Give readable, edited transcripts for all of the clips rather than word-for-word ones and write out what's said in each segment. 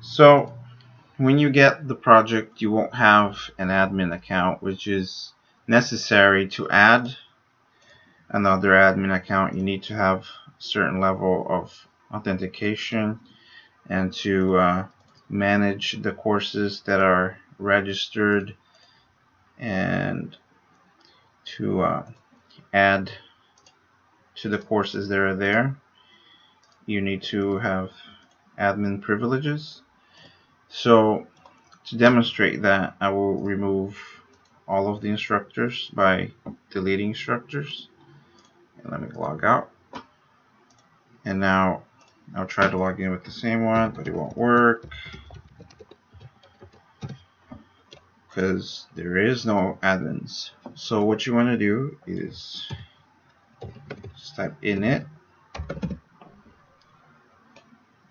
So when you get the project, you won't have an admin account, which is necessary. To add another admin account, you need to have a certain level of authentication and to manage the courses that are registered, and to add to the courses that are there, you need to have admin privileges. So to demonstrate that, I will remove all of the instructors by deleting instructors. And let me log out. And now I'll try to log in with the same one, but it won't work because there is no admins. So what you want to do is just type init.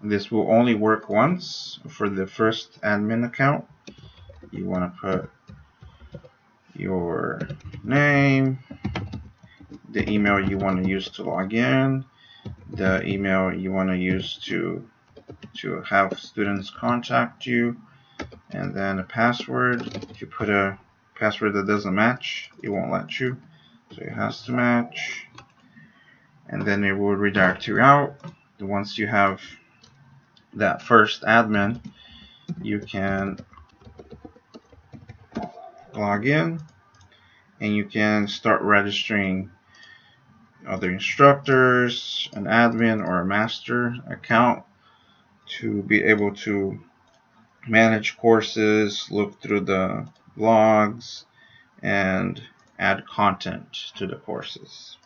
This will only work once for the first admin account. You want to put your name, the email you want to use to log in, the email you want to use to have students contact you, and then a password. If you put a password that doesn't match, it won't let you, so it has to match, and then it will redirect you out. Once you have that first admin, you can log in and you can start registering other instructors, an admin or a master account, to be able to manage courses, look through the logs, and add content to the courses.